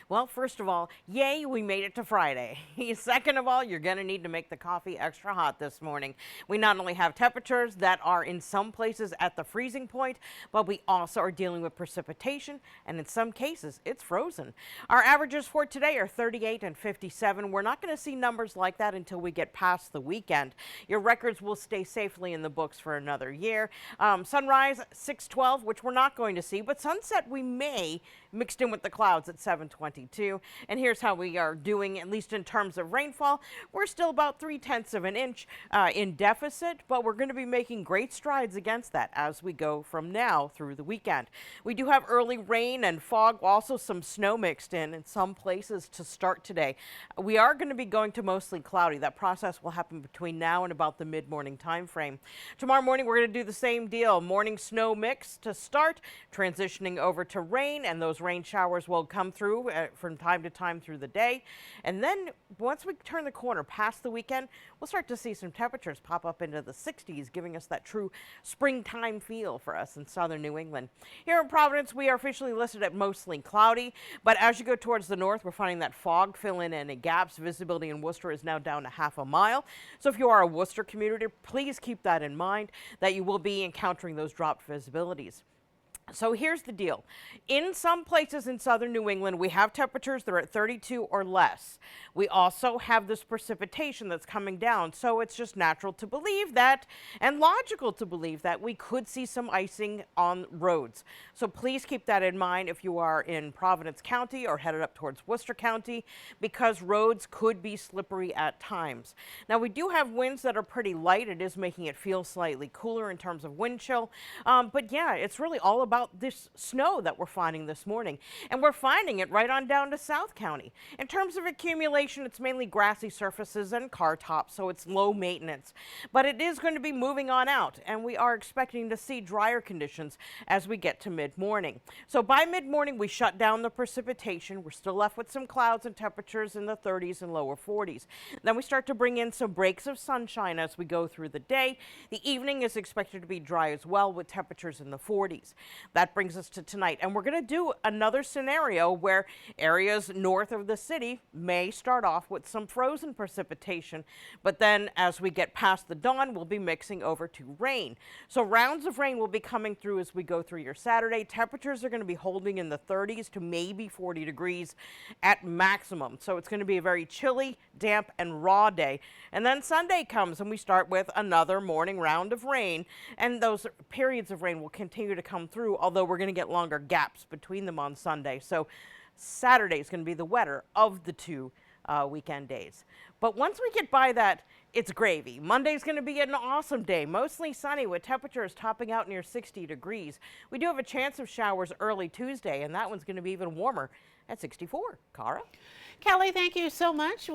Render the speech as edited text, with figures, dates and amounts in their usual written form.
Well, first of all, yay, we made it to Friday. Second of all, you're going to need to make the coffee extra hot this morning. We not only have temperatures that are in some places at the freezing point, but we also are dealing with precipitation, and in some cases, it's frozen. Our averages for today are 38 and 57. We're not going to see numbers like that until we get past the weekend. Your records will stay safely in the books for another year. Sunrise 6:12, which we're not going to see, but sunset we may, mixed in with the clouds at 7:22. And here's how we are doing, at least in terms of rainfall. We're still about 3/10 of an inch in deficit, but we're going to be making great strides against that as we go from now through the weekend. We do have early rain and fog, also some snow mixed in some places to start today. We are going to be going to mostly cloudy. That process will happen between now and about the mid-morning time frame. Tomorrow morning, we're going to do the same deal. Morning snow mix to start, transitioning over to rain, and those rain showers will come through from time to time through the day. And then once we turn the corner past the weekend, we'll start to see some temperatures pop up into the 60s, giving us that true springtime feel for us in southern New England. Here in Providence, we are officially listed at mostly cloudy, but as you go towards the north, we're finding that fog fill in any gaps. Visibility in Worcester is now down to half a mile. So if you are a Worcester commuter, please keep that in mind, that you will be encountering those dropped visibilities. So here's the deal. In some places in southern New England, we have temperatures that are at 32 or less. We also have this precipitation that's coming down, so it's just natural to believe that, and logical to believe that, we could see some icing on roads. So please keep that in mind if you are in Providence County or headed up towards Worcester County, because roads could be slippery at times. Now, we do have winds that are pretty light. It is making it feel slightly cooler in terms of wind chill, but yeah, it's really all about this snow that we're finding this morning, and we're finding it right on down to South County. In terms of accumulation, it's mainly grassy surfaces and car tops, so it's low maintenance, but it is going to be moving on out, and we are expecting to see drier conditions as we get to mid-morning. So by mid-morning, we shut down the precipitation. We're still left with some clouds and temperatures in the 30s and lower 40s. Then we start to bring in some breaks of sunshine as we go through the day. The evening is expected to be dry as well, with temperatures in the 40s. That brings us to tonight, and we're going to do another scenario where areas north of the city may start off with some frozen precipitation, but then as we get past the dawn, we'll be mixing over to rain. So rounds of rain will be coming through as we go through your Saturday. Temperatures are going to be holding in the 30s to maybe 40 degrees at maximum. So it's going to be a very chilly, damp, and raw day. And then Sunday comes, and we start with another morning round of rain, and those periods of rain will continue to come through, although we're going to get longer gaps between them on Sunday. So Saturday is going to be the wetter of the two weekend days. But once we get by that, it's gravy. Monday's going to be an awesome day, mostly sunny with temperatures topping out near 60 degrees. We do have a chance of showers early Tuesday, and that one's going to be even warmer at 64. Cara? Kelly, thank you so much.